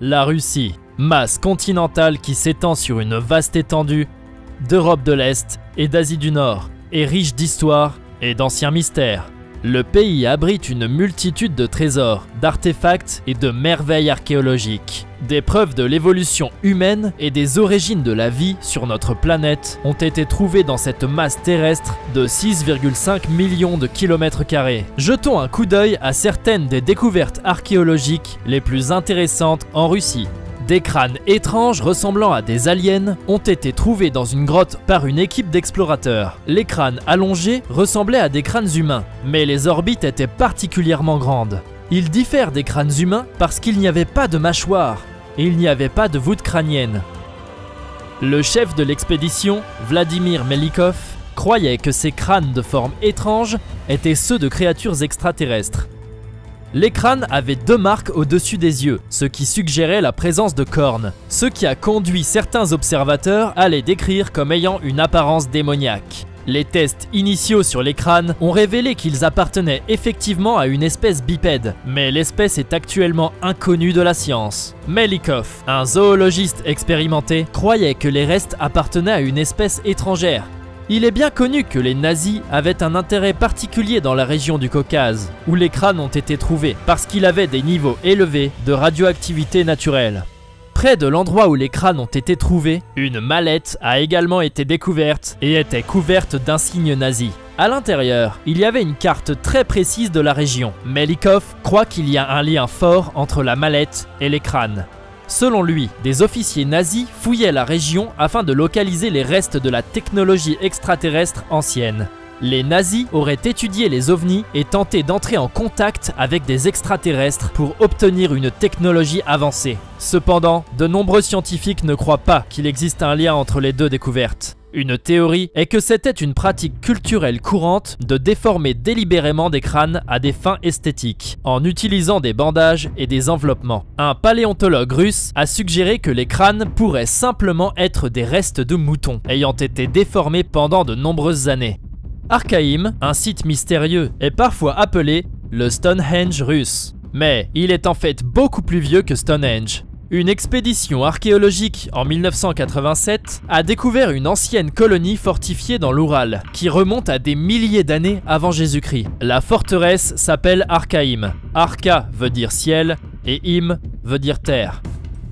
La Russie, masse continentale qui s'étend sur une vaste étendue d'Europe de l'Est et d'Asie du Nord, est riche d'histoire et d'anciens mystères. Le pays abrite une multitude de trésors, d'artefacts et de merveilles archéologiques. Des preuves de l'évolution humaine et des origines de la vie sur notre planète ont été trouvées dans cette masse terrestre de 6,5 millions de kilomètres carrés. Jetons un coup d'œil à certaines des découvertes archéologiques les plus intéressantes en Russie. Des crânes étranges ressemblant à des aliens ont été trouvés dans une grotte par une équipe d'explorateurs. Les crânes allongés ressemblaient à des crânes humains, mais les orbites étaient particulièrement grandes. Ils diffèrent des crânes humains parce qu'il n'y avait pas de mâchoire et il n'y avait pas de voûte crânienne. Le chef de l'expédition, Vladimir Melikov, croyait que ces crânes de forme étrange étaient ceux de créatures extraterrestres. Les crânes avaient 2 marques au-dessus des yeux, ce qui suggérait la présence de cornes, ce qui a conduit certains observateurs à les décrire comme ayant une apparence démoniaque. Les tests initiaux sur les crânes ont révélé qu'ils appartenaient effectivement à une espèce bipède, mais l'espèce est actuellement inconnue de la science. Melikov, un zoologiste expérimenté, croyait que les restes appartenaient à une espèce étrangère. Il est bien connu que les nazis avaient un intérêt particulier dans la région du Caucase, où les crânes ont été trouvés, parce qu'il avait des niveaux élevés de radioactivité naturelle. Près de l'endroit où les crânes ont été trouvés, une mallette a également été découverte et était couverte d'insignes nazis. À l'intérieur, il y avait une carte très précise de la région. Melikov croit qu'il y a un lien fort entre la mallette et les crânes. Selon lui, des officiers nazis fouillaient la région afin de localiser les restes de la technologie extraterrestre ancienne. Les nazis auraient étudié les ovnis et tenté d'entrer en contact avec des extraterrestres pour obtenir une technologie avancée. Cependant, de nombreux scientifiques ne croient pas qu'il existe un lien entre les deux découvertes. Une théorie est que c'était une pratique culturelle courante de déformer délibérément des crânes à des fins esthétiques, en utilisant des bandages et des enveloppements. Un paléontologue russe a suggéré que les crânes pourraient simplement être des restes de moutons, ayant été déformés pendant de nombreuses années. Archaïm, un site mystérieux, est parfois appelé le Stonehenge russe. Mais il est en fait beaucoup plus vieux que Stonehenge. Une expédition archéologique en 1987 a découvert une ancienne colonie fortifiée dans l'Oural, qui remonte à des milliers d'années avant Jésus-Christ. La forteresse s'appelle Archaïm. Archa veut dire ciel et Im veut dire terre.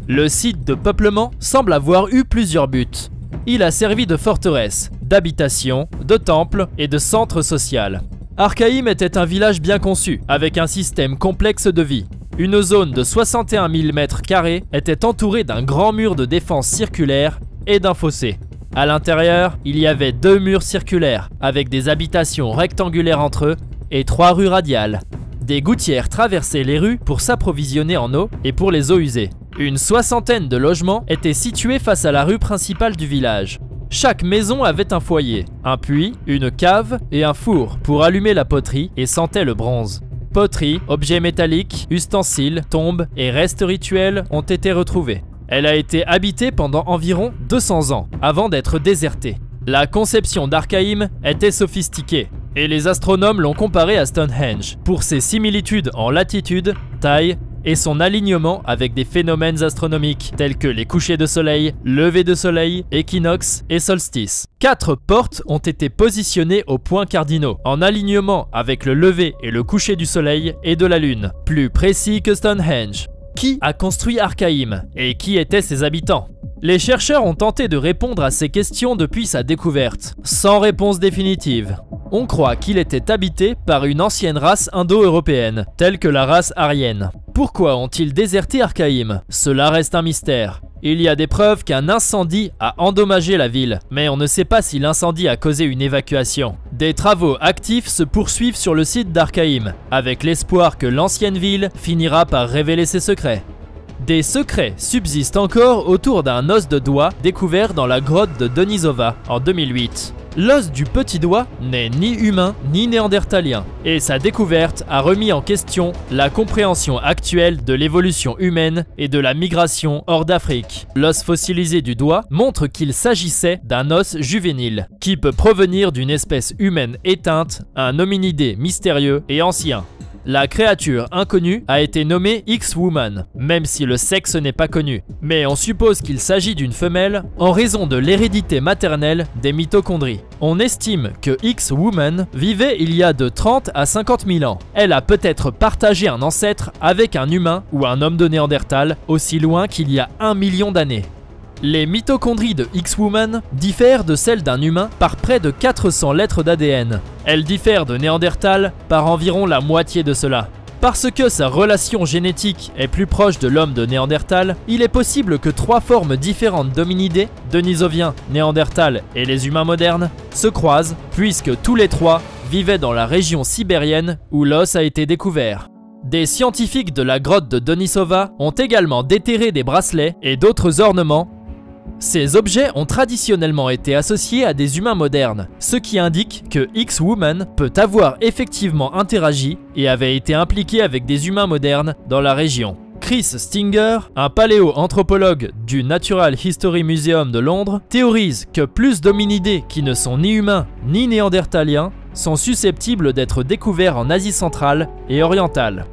Le site de peuplement semble avoir eu plusieurs buts. Il a servi de forteresse, d'habitation, de temple et de centre social. Archaïm était un village bien conçu, avec un système complexe de vie. Une zone de 61 000 m² était entourée d'un grand mur de défense circulaire et d'un fossé. À l'intérieur, il y avait 2 murs circulaires, avec des habitations rectangulaires entre eux et 3 rues radiales. Des gouttières traversaient les rues pour s'approvisionner en eau et pour les eaux usées. Une 60aine de logements étaient situés face à la rue principale du village. Chaque maison avait un foyer, un puits, une cave et un four pour allumer la poterie et sentait le bronze. Poterie, objets métalliques, ustensiles, tombes et restes rituels ont été retrouvés. Elle a été habitée pendant environ 200 ans avant d'être désertée. La conception d'Archaïm était sophistiquée et les astronomes l'ont comparée à Stonehenge pour ses similitudes en latitude, taille et son alignement avec des phénomènes astronomiques tels que les couchers de soleil, levées de soleil, équinoxes et solstices. 4 portes ont été positionnées aux points cardinaux, en alignement avec le lever et le coucher du soleil et de la lune, plus précis que Stonehenge. Qui a construit Archaïm et qui étaient ses habitants? Les chercheurs ont tenté de répondre à ces questions depuis sa découverte, sans réponse définitive. On croit qu'il était habité par une ancienne race indo-européenne, telle que la race aryenne. Pourquoi ont-ils déserté Archaïm? Cela reste un mystère. Il y a des preuves qu'un incendie a endommagé la ville, mais on ne sait pas si l'incendie a causé une évacuation. Des travaux actifs se poursuivent sur le site d'Archaïm, avec l'espoir que l'ancienne ville finira par révéler ses secrets. Des secrets subsistent encore autour d'un os de doigt découvert dans la grotte de Denisova en 2008. L'os du petit doigt n'est ni humain ni néandertalien, et sa découverte a remis en question la compréhension actuelle de l'évolution humaine et de la migration hors d'Afrique. L'os fossilisé du doigt montre qu'il s'agissait d'un os juvénile, qui peut provenir d'une espèce humaine éteinte, un hominidé mystérieux et ancien. La créature inconnue a été nommée X-Woman, même si le sexe n'est pas connu. Mais on suppose qu'il s'agit d'une femelle en raison de l'hérédité maternelle des mitochondries. On estime que X-Woman vivait il y a de 30 à 50 000 ans. Elle a peut-être partagé un ancêtre avec un humain ou un homme de Néandertal aussi loin qu'il y a 1 million d'années. Les mitochondries de X-Woman diffèrent de celles d'un humain par près de 400 lettres d'ADN. Elles diffèrent de Néandertal par environ la moitié de cela. Parce que sa relation génétique est plus proche de l'homme de Néandertal, il est possible que 3 formes différentes d'hominidés, Denisovien, Néandertal et les humains modernes, se croisent, puisque tous les 3 vivaient dans la région sibérienne où l'os a été découvert. Des scientifiques de la grotte de Denisova ont également déterré des bracelets et d'autres ornements. Ces objets ont traditionnellement été associés à des humains modernes, ce qui indique que X-Woman peut avoir effectivement interagi et avait été impliqué avec des humains modernes dans la région. Chris Stinger, un paléo-anthropologue du Natural History Museum de Londres, théorise que plus d'hominidés qui ne sont ni humains ni néandertaliens sont susceptibles d'être découverts en Asie centrale et orientale.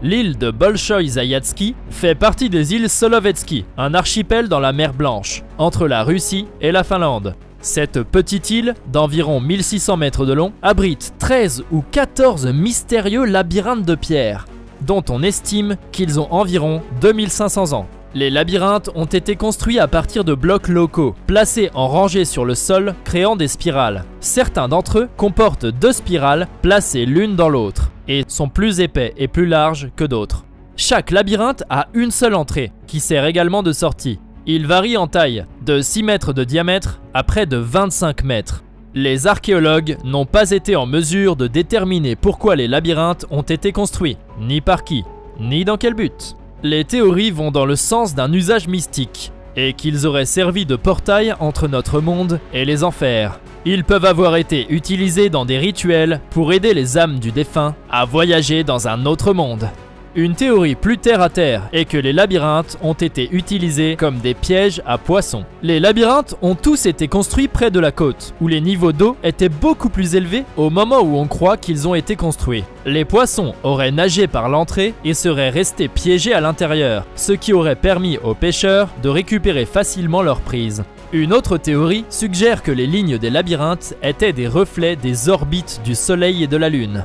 L'île de Bolchoï-Zaïatsky fait partie des îles Solovetsky, un archipel dans la mer Blanche, entre la Russie et la Finlande. Cette petite île, d'environ 1600 mètres de long, abrite 13 ou 14 mystérieux labyrinthes de pierre, dont on estime qu'ils ont environ 2500 ans. Les labyrinthes ont été construits à partir de blocs locaux, placés en rangée sur le sol, créant des spirales. Certains d'entre eux comportent 2 spirales placées l'une dans l'autre, et sont plus épais et plus larges que d'autres. Chaque labyrinthe a une seule entrée, qui sert également de sortie. Il varie en taille, de 6 mètres de diamètre à près de 25 mètres. Les archéologues n'ont pas été en mesure de déterminer pourquoi les labyrinthes ont été construits, ni par qui, ni dans quel but. Les théories vont dans le sens d'un usage mystique, et qu'ils auraient servi de portail entre notre monde et les enfers. Ils peuvent avoir été utilisés dans des rituels pour aider les âmes du défunt à voyager dans un autre monde. Une théorie plus terre à terre est que les labyrinthes ont été utilisés comme des pièges à poissons. Les labyrinthes ont tous été construits près de la côte, où les niveaux d'eau étaient beaucoup plus élevés au moment où on croit qu'ils ont été construits. Les poissons auraient nagé par l'entrée et seraient restés piégés à l'intérieur, ce qui aurait permis aux pêcheurs de récupérer facilement leur prise. Une autre théorie suggère que les lignes des labyrinthes étaient des reflets des orbites du Soleil et de la Lune.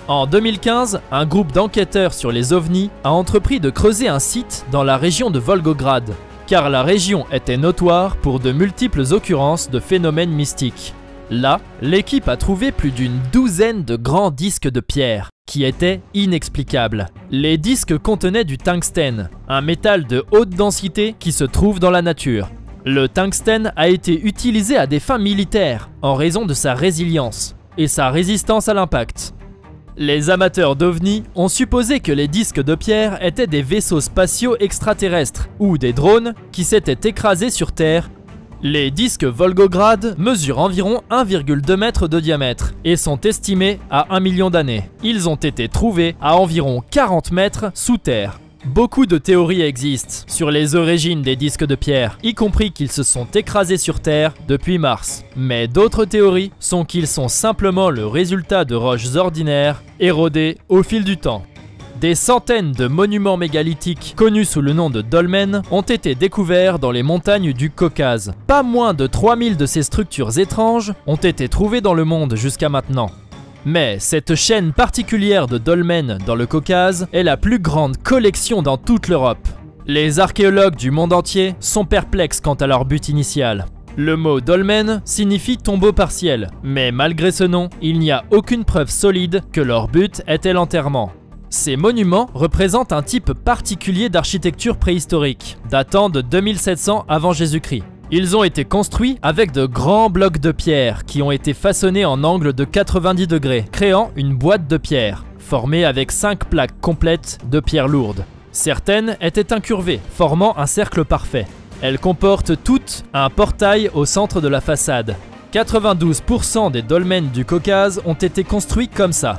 En 2015, un groupe d'enquêteurs sur les ovnis a entrepris de creuser un site dans la région de Volgograd, car la région était notoire pour de multiples occurrences de phénomènes mystiques. Là, l'équipe a trouvé plus d'une douzaine de grands disques de pierre, qui étaient inexplicables. Les disques contenaient du tungstène, un métal de haute densité qui se trouve dans la nature. Le tungstène a été utilisé à des fins militaires, en raison de sa résilience et sa résistance à l'impact. Les amateurs d'ovnis ont supposé que les disques de pierre étaient des vaisseaux spatiaux extraterrestres ou des drones qui s'étaient écrasés sur Terre. Les disques Volgograd mesurent environ 1,2 m de diamètre et sont estimés à 1 million d'années. Ils ont été trouvés à environ 40 mètres sous terre. Beaucoup de théories existent sur les origines des disques de pierre, y compris qu'ils se sont écrasés sur Terre depuis Mars. Mais d'autres théories sont qu'ils sont simplement le résultat de roches ordinaires érodées au fil du temps. Des centaines de monuments mégalithiques connus sous le nom de dolmens ont été découverts dans les montagnes du Caucase. Pas moins de 3000 de ces structures étranges ont été trouvées dans le monde jusqu'à maintenant. Mais cette chaîne particulière de dolmens dans le Caucase est la plus grande collection dans toute l'Europe. Les archéologues du monde entier sont perplexes quant à leur but initial. Le mot dolmen signifie tombeau partiel, mais malgré ce nom, il n'y a aucune preuve solide que leur but était l'enterrement. Ces monuments représentent un type particulier d'architecture préhistorique, datant de 2700 avant Jésus-Christ. Ils ont été construits avec de grands blocs de pierre qui ont été façonnés en angle de 90 degrés, créant une boîte de pierre, formée avec 5 plaques complètes de pierre lourde. Certaines étaient incurvées, formant un cercle parfait. Elles comportent toutes un portail au centre de la façade. 92% des dolmens du Caucase ont été construits comme ça.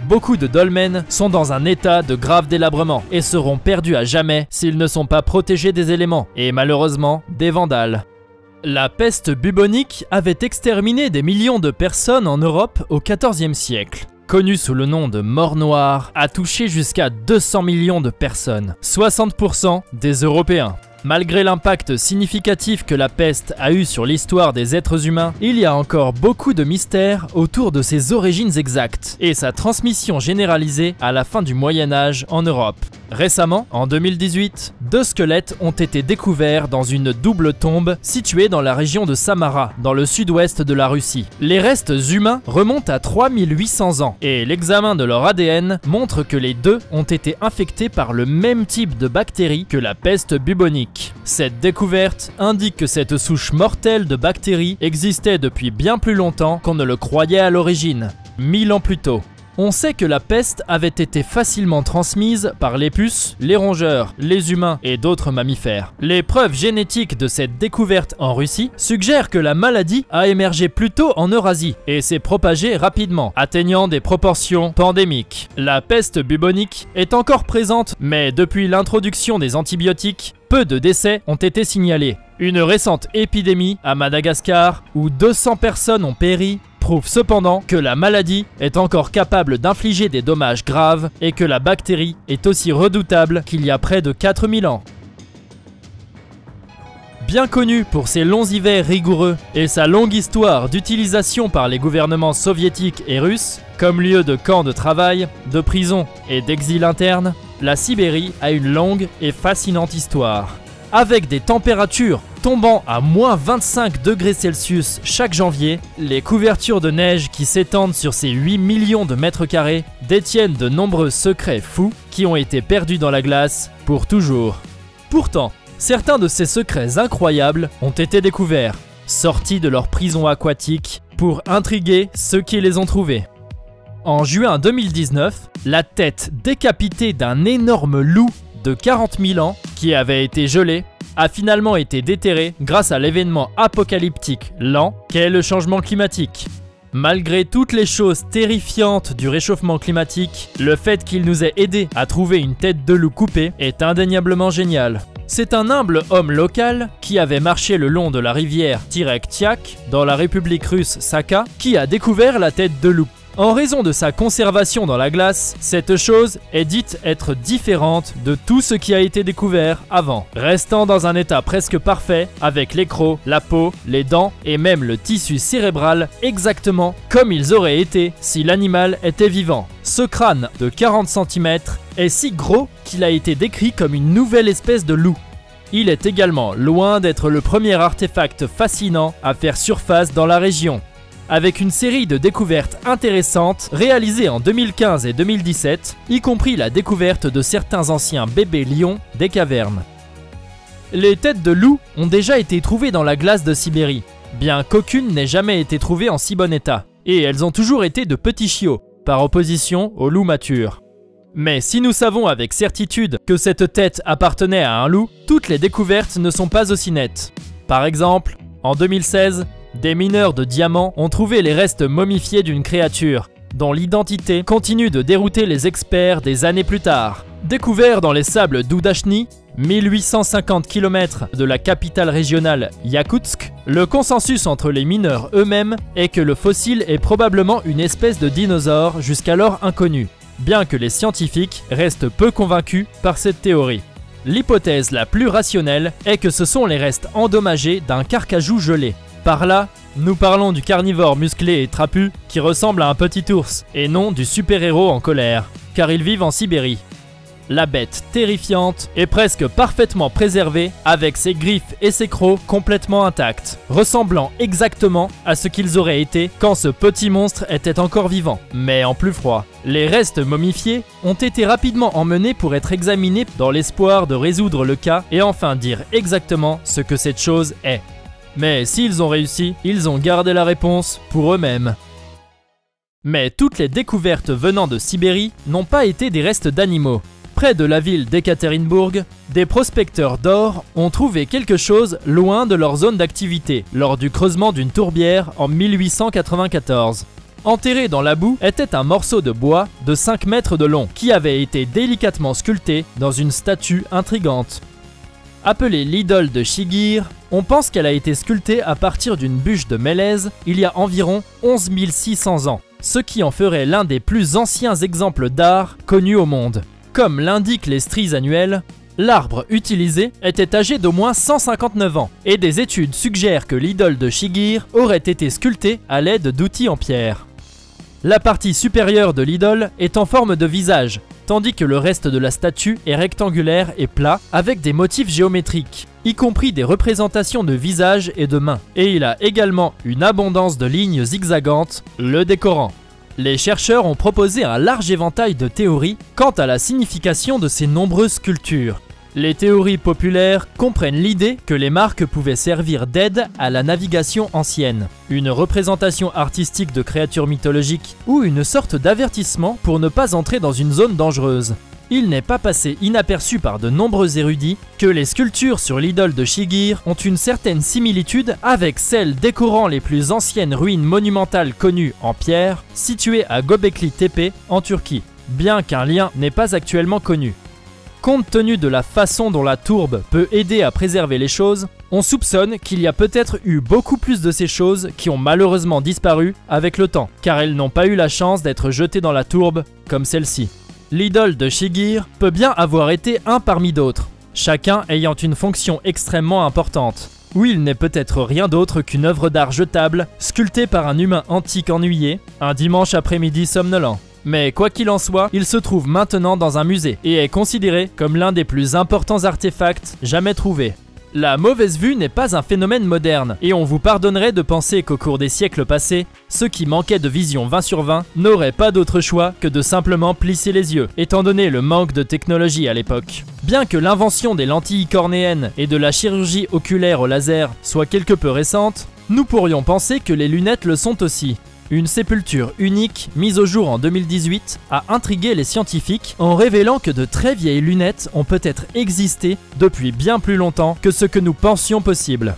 Beaucoup de dolmens sont dans un état de grave délabrement et seront perdus à jamais s'ils ne sont pas protégés des éléments et malheureusement des vandales. La peste bubonique avait exterminé des millions de personnes en Europe au XIVe siècle. Connue sous le nom de mort noire, a touché jusqu'à 200 millions de personnes, 60% des Européens. Malgré l'impact significatif que la peste a eu sur l'histoire des êtres humains, il y a encore beaucoup de mystères autour de ses origines exactes et sa transmission généralisée à la fin du Moyen-Âge en Europe. Récemment, en 2018, 2 squelettes ont été découverts dans une double tombe située dans la région de Samara, dans le sud-ouest de la Russie. Les restes humains remontent à 3800 ans et l'examen de leur ADN montre que les deux ont été infectés par le même type de bactérie que la peste bubonique. Cette découverte indique que cette souche mortelle de bactéries existait depuis bien plus longtemps qu'on ne le croyait à l'origine, 1000 ans plus tôt. On sait que la peste avait été facilement transmise par les puces, les rongeurs, les humains et d'autres mammifères. Les preuves génétiques de cette découverte en Russie suggèrent que la maladie a émergé plutôt en Eurasie et s'est propagée rapidement, atteignant des proportions pandémiques. La peste bubonique est encore présente, mais depuis l'introduction des antibiotiques, peu de décès ont été signalés. Une récente épidémie à Madagascar, où 200 personnes ont péri, prouve cependant que la maladie est encore capable d'infliger des dommages graves et que la bactérie est aussi redoutable qu'il y a près de 4000 ans. Bien connue pour ses longs hivers rigoureux et sa longue histoire d'utilisation par les gouvernements soviétiques et russes comme lieu de camps de travail, de prison et d'exil interne, la Sibérie a une longue et fascinante histoire. Avec des températures tombant à moins 25 degrés Celsius chaque janvier, les couvertures de neige qui s'étendent sur ces 8 millions de mètres carrés détiennent de nombreux secrets fous qui ont été perdus dans la glace pour toujours. Pourtant, certains de ces secrets incroyables ont été découverts, sortis de leur prison aquatique pour intriguer ceux qui les ont trouvés. En juin 2019, la tête décapitée d'un énorme loup de 40 000 ans qui avait été gelé a finalement été déterré grâce à l'événement apocalyptique lent qu'est le changement climatique. Malgré toutes les choses terrifiantes du réchauffement climatique, le fait qu'il nous ait aidé à trouver une tête de loup coupée est indéniablement génial. C'est un humble homme local qui avait marché le long de la rivière Tirektiak dans la République russe Sakha qui a découvert la tête de loup. En raison de sa conservation dans la glace, cette chose est dite être différente de tout ce qui a été découvert avant, restant dans un état presque parfait avec les crocs, la peau, les dents et même le tissu cérébral exactement comme ils auraient été si l'animal était vivant. Ce crâne de 40 cm est si gros qu'il a été décrit comme une nouvelle espèce de loup. Il est également loin d'être le premier artefact fascinant à faire surface dans la région. Avec une série de découvertes intéressantes réalisées en 2015 et 2017, y compris la découverte de certains anciens bébés lions des cavernes. Les têtes de loup ont déjà été trouvées dans la glace de Sibérie, bien qu'aucune n'ait jamais été trouvée en si bon état, et elles ont toujours été de petits chiots, par opposition aux loups matures. Mais si nous savons avec certitude que cette tête appartenait à un loup, toutes les découvertes ne sont pas aussi nettes. Par exemple, en 2016, des mineurs de diamants ont trouvé les restes momifiés d'une créature, dont l'identité continue de dérouter les experts des années plus tard. Découvert dans les sables d'Oudachny, 1850 km de la capitale régionale Yakoutsk, le consensus entre les mineurs eux-mêmes est que le fossile est probablement une espèce de dinosaure jusqu'alors inconnue, bien que les scientifiques restent peu convaincus par cette théorie. L'hypothèse la plus rationnelle est que ce sont les restes endommagés d'un carcajou gelé. Par là, nous parlons du carnivore musclé et trapu qui ressemble à un petit ours, et non du super-héros en colère, car ils vivent en Sibérie. La bête terrifiante est presque parfaitement préservée avec ses griffes et ses crocs complètement intacts, ressemblant exactement à ce qu'ils auraient été quand ce petit monstre était encore vivant, mais en plus froid. Les restes momifiés ont été rapidement emmenés pour être examinés dans l'espoir de résoudre le cas et enfin dire exactement ce que cette chose est. Mais s'ils ont réussi, ils ont gardé la réponse pour eux-mêmes. Mais toutes les découvertes venant de Sibérie n'ont pas été des restes d'animaux. Près de la ville d'Ekaterinbourg, des prospecteurs d'or ont trouvé quelque chose loin de leur zone d'activité lors du creusement d'une tourbière en 1894. Enterré dans la boue était un morceau de bois de 5 mètres de long qui avait été délicatement sculpté dans une statue intrigante. Appelée l'idole de Shigir, on pense qu'elle a été sculptée à partir d'une bûche de mélèze il y a environ 11 600 ans, ce qui en ferait l'un des plus anciens exemples d'art connus au monde. Comme l'indiquent les stries annuelles, l'arbre utilisé était âgé d'au moins 159 ans, et des études suggèrent que l'idole de Shigir aurait été sculptée à l'aide d'outils en pierre. La partie supérieure de l'idole est en forme de visage, tandis que le reste de la statue est rectangulaire et plat avec des motifs géométriques, y compris des représentations de visages et de mains. Et il a également une abondance de lignes zigzagantes, le décorant. Les chercheurs ont proposé un large éventail de théories quant à la signification de ces nombreuses sculptures. Les théories populaires comprennent l'idée que les marques pouvaient servir d'aide à la navigation ancienne, une représentation artistique de créatures mythologiques ou une sorte d'avertissement pour ne pas entrer dans une zone dangereuse. Il n'est pas passé inaperçu par de nombreux érudits que les sculptures sur l'idole de Shigir ont une certaine similitude avec celles décorant les plus anciennes ruines monumentales connues en pierre, situées à Göbekli Tepe en Turquie, bien qu'un lien n'est pas actuellement connu. Compte tenu de la façon dont la tourbe peut aider à préserver les choses, on soupçonne qu'il y a peut-être eu beaucoup plus de ces choses qui ont malheureusement disparu avec le temps, car elles n'ont pas eu la chance d'être jetées dans la tourbe comme celle-ci. L'idole de Shigir peut bien avoir été un parmi d'autres, chacun ayant une fonction extrêmement importante. Ou il n'est peut-être rien d'autre qu'une œuvre d'art jetable, sculptée par un humain antique ennuyé, un dimanche après-midi somnolent. Mais quoi qu'il en soit, il se trouve maintenant dans un musée et est considéré comme l'un des plus importants artefacts jamais trouvés. La mauvaise vue n'est pas un phénomène moderne, et on vous pardonnerait de penser qu'au cours des siècles passés, ceux qui manquaient de vision 20 sur 20 n'auraient pas d'autre choix que de simplement plisser les yeux, étant donné le manque de technologie à l'époque. Bien que l'invention des lentilles cornéennes et de la chirurgie oculaire au laser soit quelque peu récente, nous pourrions penser que les lunettes le sont aussi. Une sépulture unique, mise au jour en 2018, a intrigué les scientifiques en révélant que de très vieilles lunettes ont peut-être existé depuis bien plus longtemps que ce que nous pensions possible.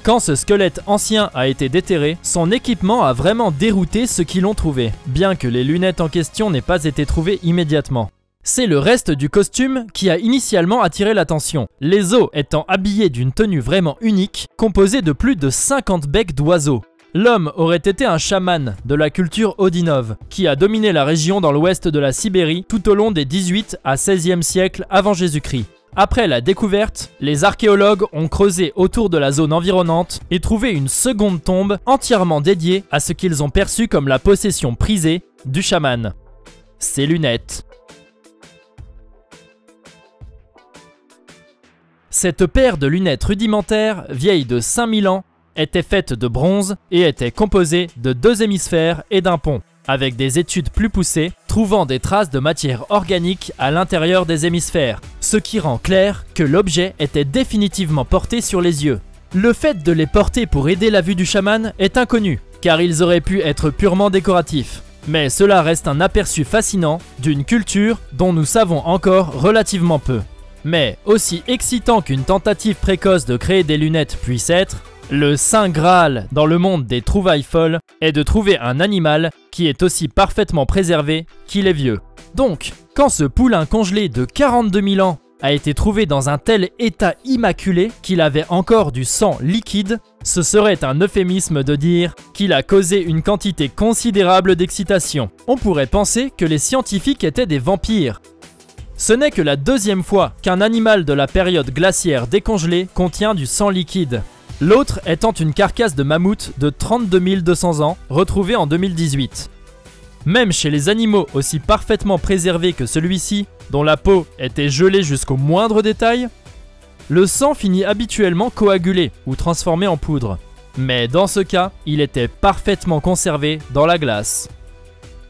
Quand ce squelette ancien a été déterré, son équipement a vraiment dérouté ceux qui l'ont trouvé, bien que les lunettes en question n'aient pas été trouvées immédiatement. C'est le reste du costume qui a initialement attiré l'attention, les os étant habillés d'une tenue vraiment unique, composée de plus de 50 becs d'oiseaux. L'homme aurait été un chaman de la culture Odinov, qui a dominé la région dans l'ouest de la Sibérie tout au long des 18 à 16e siècles avant Jésus-Christ. Après la découverte, les archéologues ont creusé autour de la zone environnante et trouvé une seconde tombe entièrement dédiée à ce qu'ils ont perçu comme la possession prisée du chaman. Ses lunettes. Cette paire de lunettes rudimentaires, vieille de 5000 ans, était faite de bronze et était composée de 2 hémisphères et d'un pont, avec des études plus poussées trouvant des traces de matière organique à l'intérieur des hémisphères, ce qui rend clair que l'objet était définitivement porté sur les yeux. Le fait de les porter pour aider la vue du chaman est inconnu, car ils auraient pu être purement décoratifs. Mais cela reste un aperçu fascinant d'une culture dont nous savons encore relativement peu. Mais aussi excitant qu'une tentative précoce de créer des lunettes puisse être, le saint graal dans le monde des trouvailles folles est de trouver un animal qui est aussi parfaitement préservé qu'il est vieux. Donc, quand ce poulain congelé de 42 000 ans a été trouvé dans un tel état immaculé qu'il avait encore du sang liquide, ce serait un euphémisme de dire qu'il a causé une quantité considérable d'excitation. On pourrait penser que les scientifiques étaient des vampires. Ce n'est que la deuxième fois qu'un animal de la période glaciaire décongelée contient du sang liquide. L'autre étant une carcasse de mammouth de 32 200 ans, retrouvée en 2018. Même chez les animaux aussi parfaitement préservés que celui-ci, dont la peau était gelée jusqu'au moindre détail, le sang finit habituellement coagulé ou transformé en poudre. Mais dans ce cas, il était parfaitement conservé dans la glace.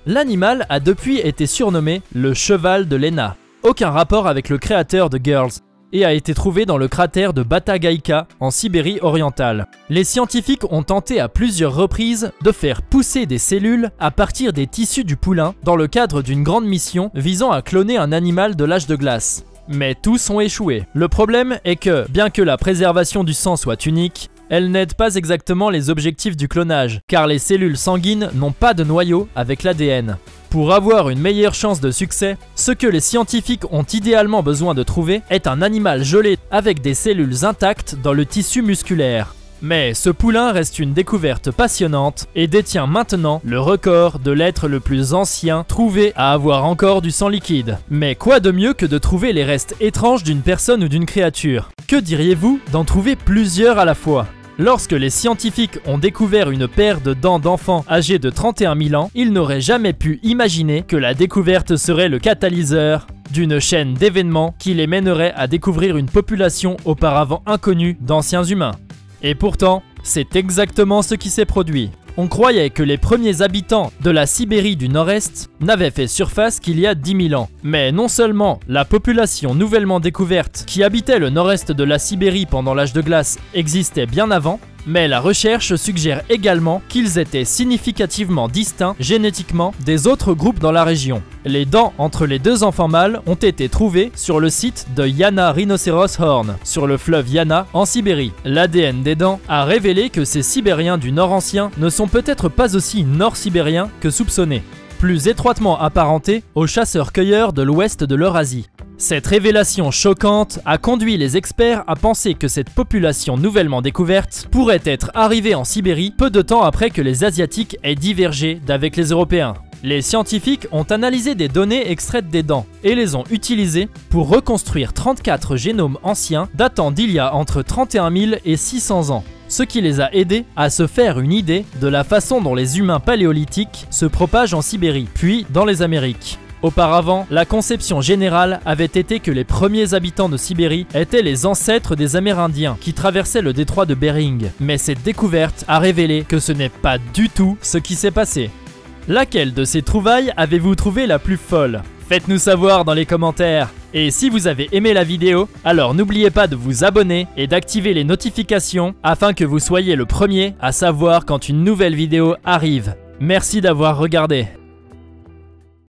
L'animal a depuis été surnommé le cheval de Léna, aucun rapport avec le créateur de Girls, et a été trouvé dans le cratère de Batagaïka en Sibérie orientale. Les scientifiques ont tenté à plusieurs reprises de faire pousser des cellules à partir des tissus du poulain dans le cadre d'une grande mission visant à cloner un animal de l'âge de glace. Mais tous ont échoué. Le problème est que, bien que la préservation du sang soit unique, elle n'aide pas exactement les objectifs du clonage, car les cellules sanguines n'ont pas de noyau avec l'ADN. Pour avoir une meilleure chance de succès, ce que les scientifiques ont idéalement besoin de trouver est un animal gelé avec des cellules intactes dans le tissu musculaire. Mais ce poulain reste une découverte passionnante et détient maintenant le record de l'être le plus ancien trouvé à avoir encore du sang liquide. Mais quoi de mieux que de trouver les restes étranges d'une personne ou d'une créature? Que diriez-vous d'en trouver plusieurs à la fois? Lorsque les scientifiques ont découvert une paire de dents d'enfants âgés de 31 000 ans, ils n'auraient jamais pu imaginer que la découverte serait le catalyseur d'une chaîne d'événements qui les mènerait à découvrir une population auparavant inconnue d'anciens humains. Et pourtant, c'est exactement ce qui s'est produit. On croyait que les premiers habitants de la Sibérie du Nord-Est n'avaient fait surface qu'il y a 10 000 ans. Mais non seulement la population nouvellement découverte qui habitait le nord-est de la Sibérie pendant l'âge de glace existait bien avant, mais la recherche suggère également qu'ils étaient significativement distincts génétiquement des autres groupes dans la région. Les dents entre les deux enfants mâles ont été trouvées sur le site de Yana Rhinoceros Horn, sur le fleuve Yana en Sibérie. L'ADN des dents a révélé que ces Sibériens du Nord ancien ne sont peut-être pas aussi nord-sibériens que soupçonnés, plus étroitement apparentés aux chasseurs-cueilleurs de l'ouest de l'Eurasie. Cette révélation choquante a conduit les experts à penser que cette population nouvellement découverte pourrait être arrivée en Sibérie peu de temps après que les Asiatiques aient divergé d'avec les Européens. Les scientifiques ont analysé des données extraites des dents et les ont utilisées pour reconstruire 34 génomes anciens datant d'il y a entre 31 000 et 600 ans. Ce qui les a aidés à se faire une idée de la façon dont les humains paléolithiques se propagent en Sibérie, puis dans les Amériques. Auparavant, la conception générale avait été que les premiers habitants de Sibérie étaient les ancêtres des Amérindiens qui traversaient le détroit de Bering. Mais cette découverte a révélé que ce n'est pas du tout ce qui s'est passé. Laquelle de ces trouvailles avez-vous trouvé la plus folle? Faites-nous savoir dans les commentaires. Et si vous avez aimé la vidéo, alors n'oubliez pas de vous abonner et d'activer les notifications afin que vous soyez le premier à savoir quand une nouvelle vidéo arrive. Merci d'avoir regardé.